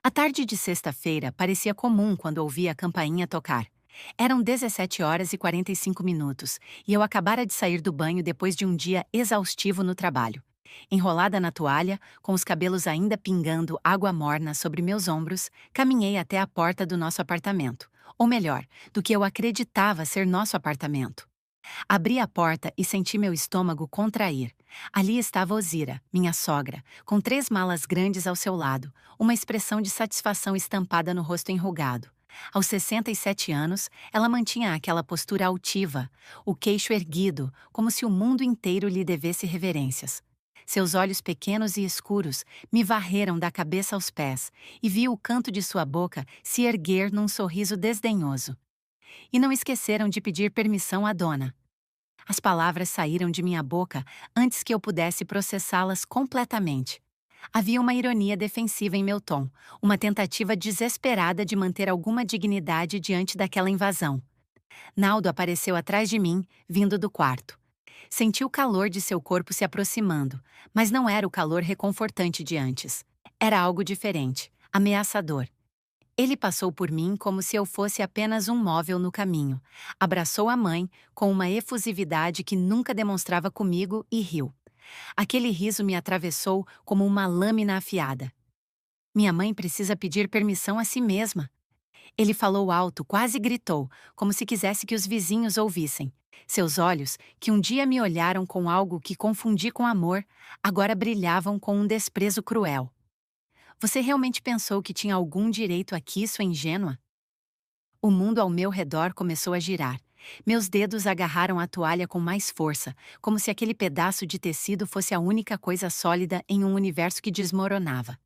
A tarde de sexta-feira parecia comum quando ouvia a campainha tocar. Eram 17 horas e 45 minutos, e eu acabara de sair do banho depois de um dia exaustivo no trabalho. Enrolada na toalha, com os cabelos ainda pingando água morna sobre meus ombros, caminhei até a porta do nosso apartamento. Ou melhor, do que eu acreditava ser nosso apartamento. Abri a porta e senti meu estômago contrair. Ali estava Ozira, minha sogra, com 3 malas grandes ao seu lado, uma expressão de satisfação estampada no rosto enrugado. Aos 67 anos, ela mantinha aquela postura altiva, o queixo erguido, como se o mundo inteiro lhe devesse reverências. Seus olhos pequenos e escuros me varreram da cabeça aos pés, e vi o canto de sua boca se erguer num sorriso desdenhoso. E não esqueceram de pedir permissão à dona. As palavras saíram de minha boca antes que eu pudesse processá-las completamente. Havia uma ironia defensiva em meu tom, uma tentativa desesperada de manter alguma dignidade diante daquela invasão. Naldo apareceu atrás de mim, vindo do quarto. Senti o calor de seu corpo se aproximando, mas não era o calor reconfortante de antes. Era algo diferente, ameaçador. Ele passou por mim como se eu fosse apenas um móvel no caminho. Abraçou a mãe, com uma efusividade que nunca demonstrava comigo, e riu. Aquele riso me atravessou como uma lâmina afiada. Minha mãe precisa pedir permissão a si mesma. Ele falou alto, quase gritou, como se quisesse que os vizinhos ouvissem. Seus olhos, que um dia me olharam com algo que confundi com amor, agora brilhavam com um desprezo cruel. Você realmente pensou que tinha algum direito aqui, sua ingênua? O mundo ao meu redor começou a girar. Meus dedos agarraram a toalha com mais força, como se aquele pedaço de tecido fosse a única coisa sólida em um universo que desmoronava.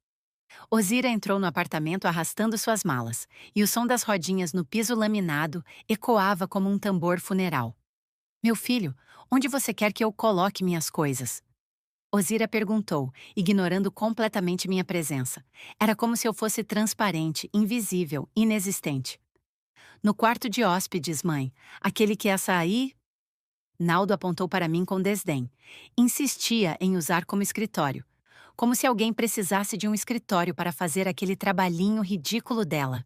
Ozira entrou no apartamento arrastando suas malas, e o som das rodinhas no piso laminado ecoava como um tambor funeral. Meu filho, onde você quer que eu coloque minhas coisas? Ozira perguntou, ignorando completamente minha presença. Era como se eu fosse transparente, invisível, inexistente. No quarto de hóspedes, mãe. Aquele que essa aí... Naldo apontou para mim com desdém. Insistia em usar como escritório. Como se alguém precisasse de um escritório para fazer aquele trabalhinho ridículo dela.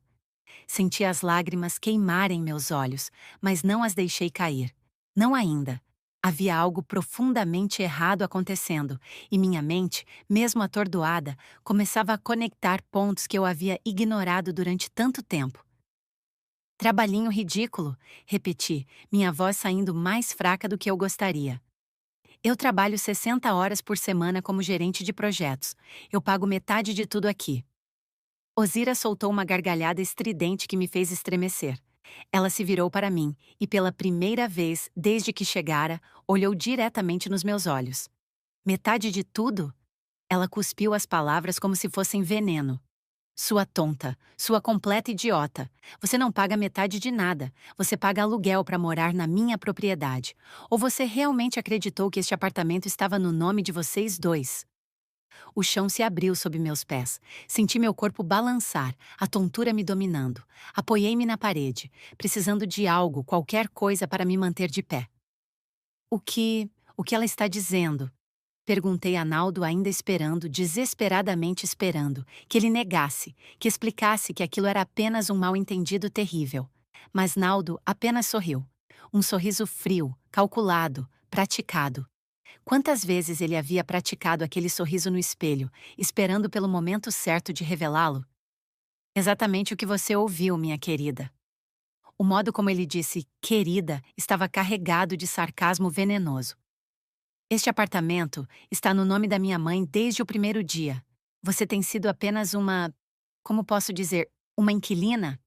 Senti as lágrimas queimarem meus olhos, mas não as deixei cair. Não ainda. Havia algo profundamente errado acontecendo, e minha mente, mesmo atordoada, começava a conectar pontos que eu havia ignorado durante tanto tempo. Trabalhinho ridículo, repeti, minha voz saindo mais fraca do que eu gostaria. Eu trabalho 60 horas por semana como gerente de projetos. Eu pago metade de tudo aqui. Ozira soltou uma gargalhada estridente que me fez estremecer. Ela se virou para mim e, pela primeira vez desde que chegara, olhou diretamente nos meus olhos. Metade de tudo? Ela cuspiu as palavras como se fossem veneno. Sua tonta, sua completa idiota. Você não paga metade de nada. Você paga aluguel para morar na minha propriedade. Ou você realmente acreditou que este apartamento estava no nome de vocês dois? O chão se abriu sob meus pés. Senti meu corpo balançar, a tontura me dominando. Apoiei-me na parede, precisando de algo, qualquer coisa para me manter de pé. O que ela está dizendo? Perguntei a Naldo, ainda esperando, desesperadamente esperando, que ele negasse, que explicasse que aquilo era apenas um mal-entendido terrível. Mas Naldo apenas sorriu. Um sorriso frio, calculado, praticado. Quantas vezes ele havia praticado aquele sorriso no espelho, esperando pelo momento certo de revelá-lo? Exatamente o que você ouviu, minha querida. O modo como ele disse querida estava carregado de sarcasmo venenoso. Este apartamento está no nome da minha mãe desde o primeiro dia. Você tem sido apenas uma... Como posso dizer? Uma inquilina?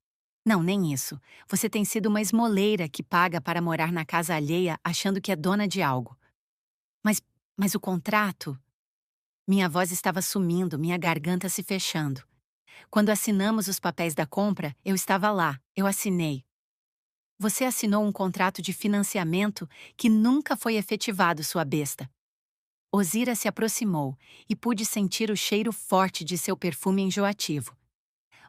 Não, nem isso. Você tem sido uma esmoleira que paga para morar na casa alheia achando que é dona de algo. Mas, mas o contrato? Minha voz estava sumindo, minha garganta se fechando. Quando assinamos os papéis da compra, eu estava lá, eu assinei. Você assinou um contrato de financiamento que nunca foi efetivado, sua besta. Ozira se aproximou e pude sentir o cheiro forte de seu perfume enjoativo.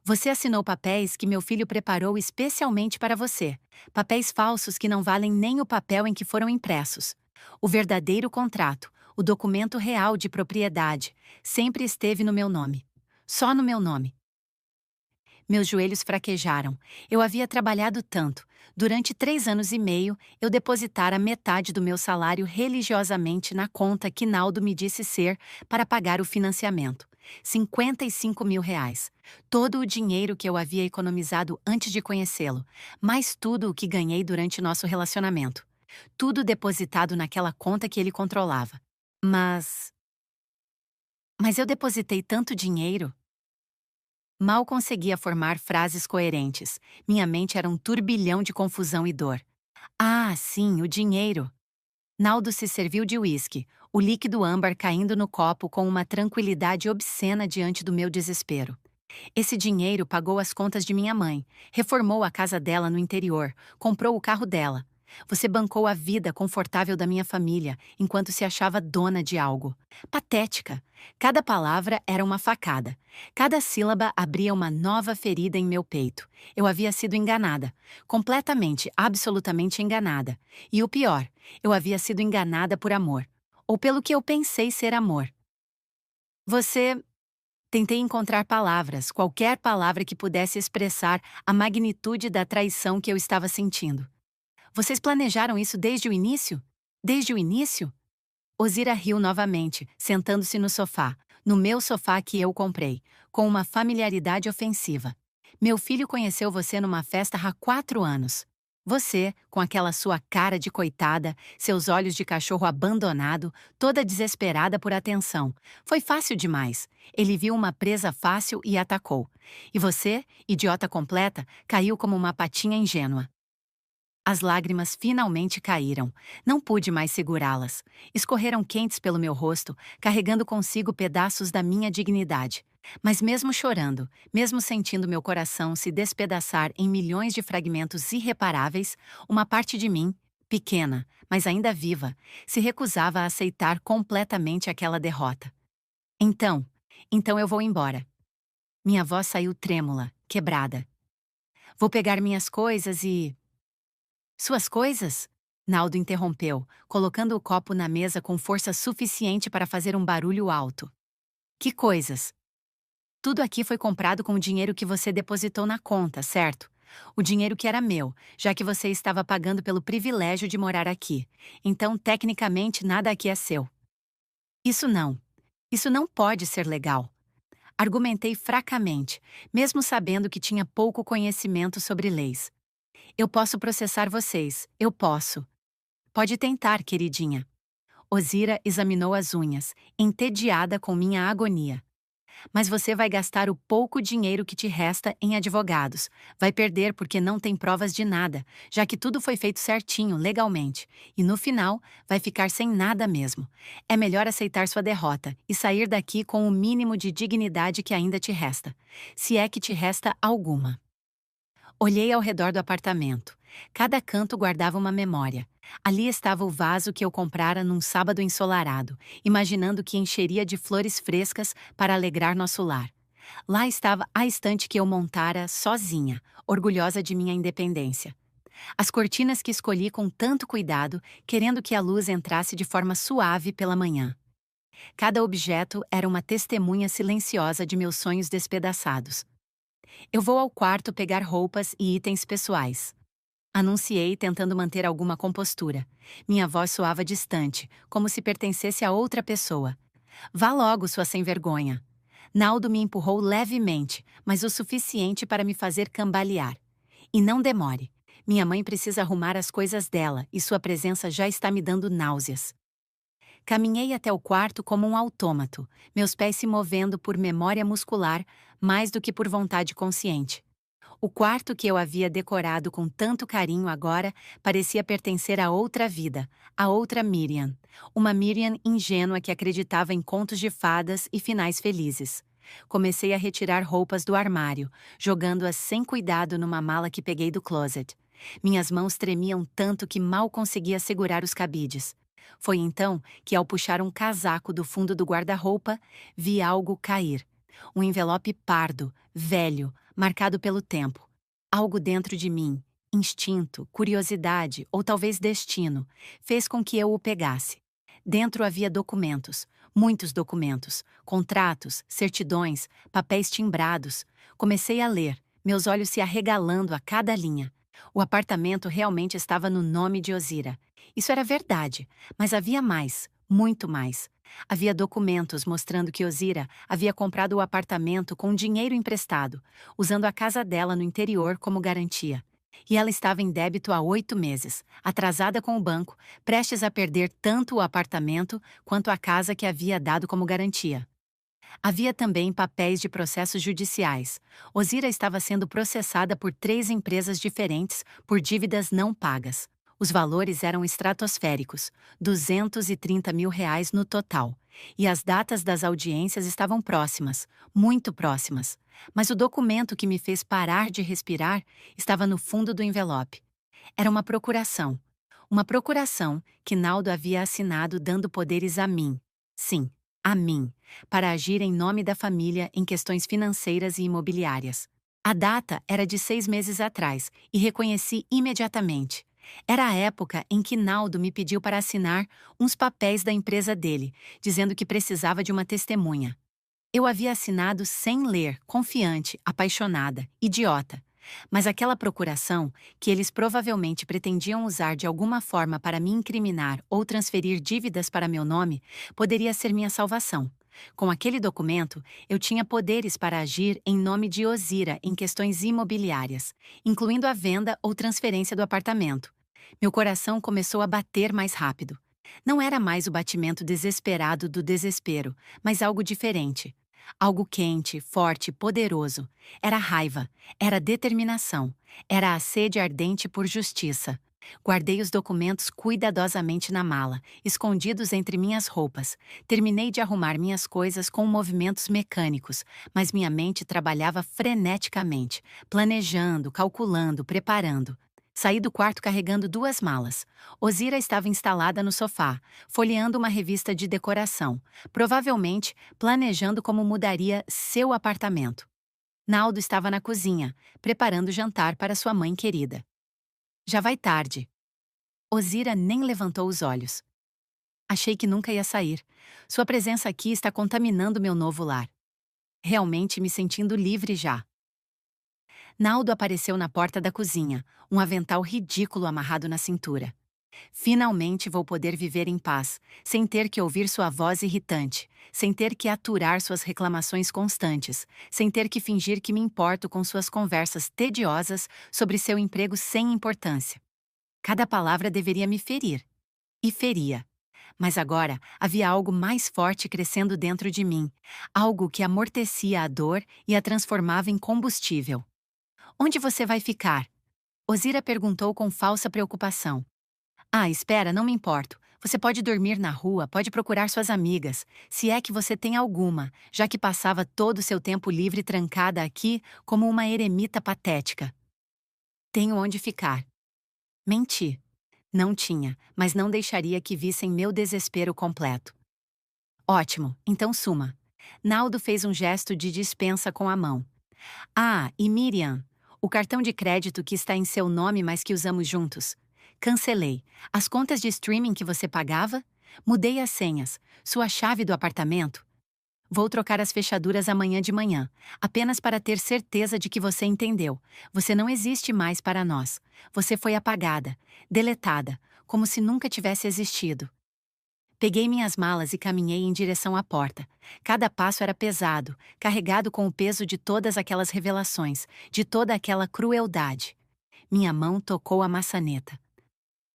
Você assinou papéis que meu filho preparou especialmente para você. Papéis falsos que não valem nem o papel em que foram impressos. O verdadeiro contrato, o documento real de propriedade, sempre esteve no meu nome. Só no meu nome. Meus joelhos fraquejaram. Eu havia trabalhado tanto. Durante 3 anos e meio, eu depositara metade do meu salário religiosamente na conta que Naldo me disse ser para pagar o financiamento. 55 mil reais. Todo o dinheiro que eu havia economizado antes de conhecê-lo, mais tudo o que ganhei durante nosso relacionamento. Tudo depositado naquela conta que ele controlava. Mas. Mas eu depositei tanto dinheiro? Mal conseguia formar frases coerentes. Minha mente era um turbilhão de confusão e dor. Ah, sim, o dinheiro. Naldo se serviu de uísque, o líquido âmbar caindo no copo com uma tranquilidade obscena diante do meu desespero. Esse dinheiro pagou as contas de minha mãe, reformou a casa dela no interior, comprou o carro dela. Você bancou a vida confortável da minha família enquanto se achava dona de algo. Patética. Cada palavra era uma facada. Cada sílaba abria uma nova ferida em meu peito. Eu havia sido enganada. Completamente, absolutamente enganada. E o pior, eu havia sido enganada por amor. Ou pelo que eu pensei ser amor. Você. Tentei encontrar palavras, qualquer palavra que pudesse expressar a magnitude da traição que eu estava sentindo. Vocês planejaram isso desde o início? Desde o início? Ozira riu novamente, sentando-se no sofá, no meu sofá que eu comprei, com uma familiaridade ofensiva. Meu filho conheceu você numa festa há 4 anos. Você, com aquela sua cara de coitada, seus olhos de cachorro abandonado, toda desesperada por atenção. Foi fácil demais. Ele viu uma presa fácil e atacou. E você, idiota completa, caiu como uma patinha ingênua. As lágrimas finalmente caíram. Não pude mais segurá-las. Escorreram quentes pelo meu rosto, carregando consigo pedaços da minha dignidade. Mas mesmo chorando, mesmo sentindo meu coração se despedaçar em milhões de fragmentos irreparáveis, uma parte de mim, pequena, mas ainda viva, se recusava a aceitar completamente aquela derrota. Então, então eu vou embora. Minha voz saiu trêmula, quebrada. Vou pegar minhas coisas e... Suas coisas? Naldo interrompeu, colocando o copo na mesa com força suficiente para fazer um barulho alto. Que coisas? Tudo aqui foi comprado com o dinheiro que você depositou na conta, certo? O dinheiro que era meu, já que você estava pagando pelo privilégio de morar aqui. Então, tecnicamente, nada aqui é seu. Isso não. Isso não pode ser legal. Argumentei fracamente, mesmo sabendo que tinha pouco conhecimento sobre leis. Eu posso processar vocês, eu posso. Pode tentar, queridinha. Ozira examinou as unhas, entediada com minha agonia. Mas você vai gastar o pouco dinheiro que te resta em advogados. Vai perder porque não tem provas de nada, já que tudo foi feito certinho, legalmente. E no final, vai ficar sem nada mesmo. É melhor aceitar sua derrota e sair daqui com o mínimo de dignidade que ainda te resta. Se é que te resta alguma. Olhei ao redor do apartamento. Cada canto guardava uma memória. Ali estava o vaso que eu comprara num sábado ensolarado, imaginando que encheria de flores frescas para alegrar nosso lar. Lá estava a estante que eu montara sozinha, orgulhosa de minha independência. As cortinas que escolhi com tanto cuidado, querendo que a luz entrasse de forma suave pela manhã. Cada objeto era uma testemunha silenciosa de meus sonhos despedaçados. Eu vou ao quarto pegar roupas e itens pessoais. Anunciei, tentando manter alguma compostura. Minha voz soava distante, como se pertencesse a outra pessoa. Vá logo, sua sem-vergonha. Naldo me empurrou levemente, mas o suficiente para me fazer cambalear. E não demore. Minha mãe precisa arrumar as coisas dela e sua presença já está me dando náuseas. Caminhei até o quarto como um autômato, meus pés se movendo por memória muscular mais do que por vontade consciente. O quarto que eu havia decorado com tanto carinho agora parecia pertencer a outra vida, a outra Miriam. Uma Miriam ingênua que acreditava em contos de fadas e finais felizes. Comecei a retirar roupas do armário, jogando-as sem cuidado numa mala que peguei do closet. Minhas mãos tremiam tanto que mal conseguia segurar os cabides. Foi então que, ao puxar um casaco do fundo do guarda-roupa, vi algo cair. Um envelope pardo, velho, marcado pelo tempo. Algo dentro de mim, instinto, curiosidade ou talvez destino, fez com que eu o pegasse. Dentro havia documentos, muitos documentos, contratos, certidões, papéis timbrados. Comecei a ler, meus olhos se arregalando a cada linha. O apartamento realmente estava no nome de Ozira. Isso era verdade, mas havia mais, muito mais. Havia documentos mostrando que Ozira havia comprado o apartamento com dinheiro emprestado, usando a casa dela no interior como garantia. E ela estava em débito há 8 meses, atrasada com o banco, prestes a perder tanto o apartamento quanto a casa que havia dado como garantia. Havia também papéis de processos judiciais. Ozira estava sendo processada por 3 empresas diferentes por dívidas não pagas. Os valores eram estratosféricos, R$ 230 mil no total. E as datas das audiências estavam próximas, muito próximas. Mas o documento que me fez parar de respirar estava no fundo do envelope. Era uma procuração. Uma procuração que Naldo havia assinado dando poderes a mim. Sim, a mim, para agir em nome da família em questões financeiras e imobiliárias. A data era de 6 meses atrás e reconheci imediatamente. Era a época em que Naldo me pediu para assinar uns papéis da empresa dele, dizendo que precisava de uma testemunha. Eu havia assinado sem ler, confiante, apaixonada, idiota. Mas aquela procuração, que eles provavelmente pretendiam usar de alguma forma para me incriminar ou transferir dívidas para meu nome, poderia ser minha salvação. Com aquele documento, eu tinha poderes para agir em nome de Ozira em questões imobiliárias, incluindo a venda ou transferência do apartamento. Meu coração começou a bater mais rápido. Não era mais o batimento desesperado do desespero, mas algo diferente. Algo quente, forte, poderoso. Era raiva, era determinação, era a sede ardente por justiça. Guardei os documentos cuidadosamente na mala, escondidos entre minhas roupas. Terminei de arrumar minhas coisas com movimentos mecânicos, mas minha mente trabalhava freneticamente, planejando, calculando, preparando. Saí do quarto carregando 2 malas. Ozira estava instalada no sofá, folheando uma revista de decoração, provavelmente planejando como mudaria seu apartamento. Naldo estava na cozinha, preparando jantar para sua mãe querida. Já vai tarde. Ozira nem levantou os olhos. Achei que nunca ia sair. Sua presença aqui está contaminando meu novo lar. Realmente me sentindo livre já. Naldo apareceu na porta da cozinha, um avental ridículo amarrado na cintura. Finalmente vou poder viver em paz, sem ter que ouvir sua voz irritante, sem ter que aturar suas reclamações constantes, sem ter que fingir que me importo com suas conversas tediosas sobre seu emprego sem importância. Cada palavra deveria me ferir. E feria. Mas agora havia algo mais forte crescendo dentro de mim, algo que amortecia a dor e a transformava em combustível. Onde você vai ficar? Ozira perguntou com falsa preocupação. Ah, espera, não me importo. Você pode dormir na rua, pode procurar suas amigas, se é que você tem alguma, já que passava todo o seu tempo livre trancada aqui como uma eremita patética. Tenho onde ficar. Menti. Não tinha, mas não deixaria que vissem meu desespero completo. Ótimo, então suma. Naldo fez um gesto de dispensa com a mão. Ah, e Miriam, o cartão de crédito que está em seu nome, mas que usamos juntos. Cancelei. As contas de streaming que você pagava? Mudei as senhas. Sua chave do apartamento? Vou trocar as fechaduras amanhã de manhã, apenas para ter certeza de que você entendeu. Você não existe mais para nós. Você foi apagada, deletada, como se nunca tivesse existido. Peguei minhas malas e caminhei em direção à porta. Cada passo era pesado, carregado com o peso de todas aquelas revelações, de toda aquela crueldade. Minha mão tocou a maçaneta.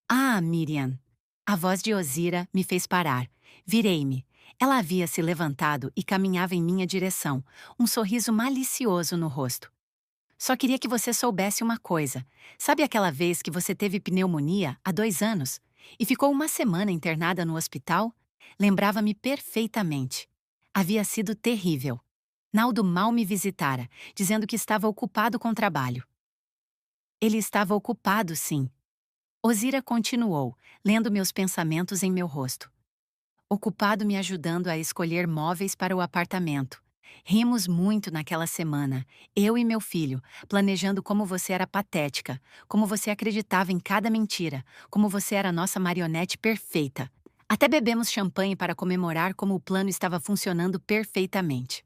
Ah, Miriam! A voz de Ozira me fez parar. Virei-me. Ela havia se levantado e caminhava em minha direção, um sorriso malicioso no rosto. Só queria que você soubesse uma coisa. Sabe aquela vez que você teve pneumonia há 2 anos? E ficou uma semana internada no hospital? Lembrava-me perfeitamente. Havia sido terrível. Naldo mal me visitara, dizendo que estava ocupado com trabalho. Ele estava ocupado, sim. Ozira continuou, lendo meus pensamentos em meu rosto. Ocupado me ajudando a escolher móveis para o apartamento. Rimos muito naquela semana, eu e meu filho, planejando como você era patética, como você acreditava em cada mentira, como você era nossa marionete perfeita. Até bebemos champanhe para comemorar como o plano estava funcionando perfeitamente.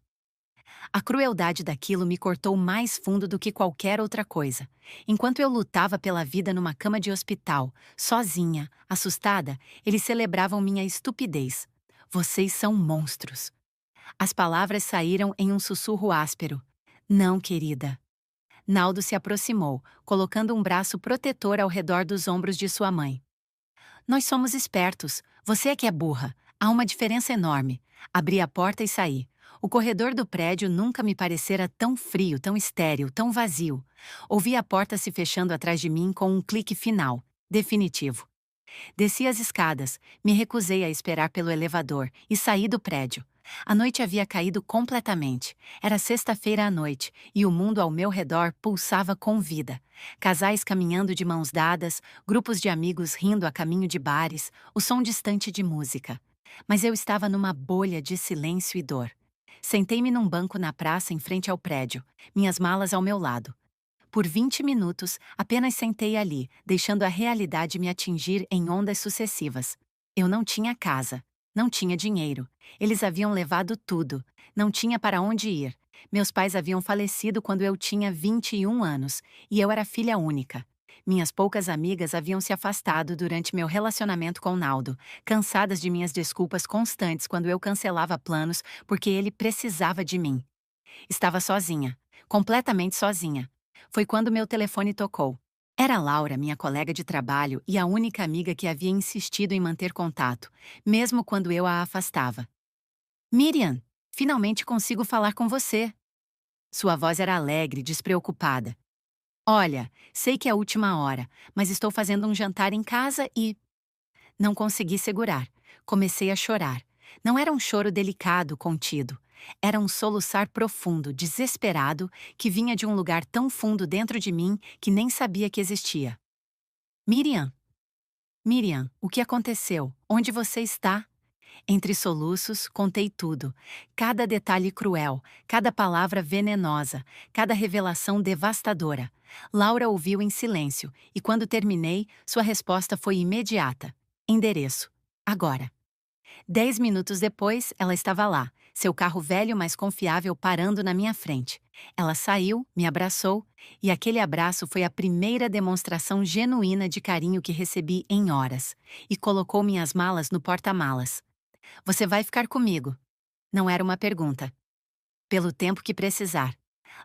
A crueldade daquilo me cortou mais fundo do que qualquer outra coisa. Enquanto eu lutava pela vida numa cama de hospital, sozinha, assustada, eles celebravam minha estupidez. Vocês são monstros. As palavras saíram em um sussurro áspero. Não, querida. Naldo se aproximou, colocando um braço protetor ao redor dos ombros de sua mãe. Nós somos espertos. Você é que é burra. Há uma diferença enorme. Abri a porta e saí. O corredor do prédio nunca me parecera tão frio, tão estéril, tão vazio. Ouvi a porta se fechando atrás de mim com um clique final, definitivo. Desci as escadas, me recusei a esperar pelo elevador e saí do prédio. A noite havia caído completamente. Era sexta-feira à noite e o mundo ao meu redor pulsava com vida. Casais caminhando de mãos dadas, grupos de amigos rindo a caminho de bares, o som distante de música. Mas eu estava numa bolha de silêncio e dor. Sentei-me num banco na praça em frente ao prédio, minhas malas ao meu lado. Por 20 minutos, apenas sentei ali, deixando a realidade me atingir em ondas sucessivas. Eu não tinha casa, não tinha dinheiro. Eles haviam levado tudo, não tinha para onde ir. Meus pais haviam falecido quando eu tinha 21 anos, e eu era filha única. Minhas poucas amigas haviam se afastado durante meu relacionamento com Naldo, cansadas de minhas desculpas constantes quando eu cancelava planos porque ele precisava de mim. Estava sozinha, completamente sozinha. Foi quando meu telefone tocou. Era Laura, minha colega de trabalho e a única amiga que havia insistido em manter contato, mesmo quando eu a afastava. Miriam, finalmente consigo falar com você. Sua voz era alegre, despreocupada. Olha, sei que é a última hora, mas estou fazendo um jantar em casa e... Não consegui segurar. Comecei a chorar. Não era um choro delicado, contido. Era um soluçar profundo, desesperado, que vinha de um lugar tão fundo dentro de mim que nem sabia que existia. Miriam, Miriam, o que aconteceu? Onde você está? Entre soluços, contei tudo. Cada detalhe cruel, cada palavra venenosa, cada revelação devastadora. Laura ouviu em silêncio, e quando terminei, sua resposta foi imediata. Endereço. Agora. 10 minutos depois, ela estava lá, seu carro velho mas confiável parando na minha frente. Ela saiu, me abraçou, e aquele abraço foi a primeira demonstração genuína de carinho que recebi em horas, e colocou minhas malas no porta-malas. Você vai ficar comigo? Não era uma pergunta. Pelo tempo que precisar.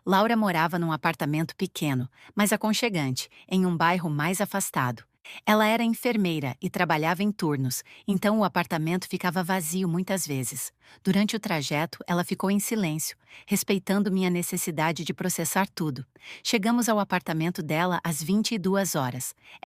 Laura morava num apartamento pequeno, mas aconchegante, em um bairro mais afastado. Ela era enfermeira e trabalhava em turnos, então o apartamento ficava vazio muitas vezes. Durante o trajeto, ela ficou em silêncio, respeitando minha necessidade de processar tudo. Chegamos ao apartamento dela às 22 horas.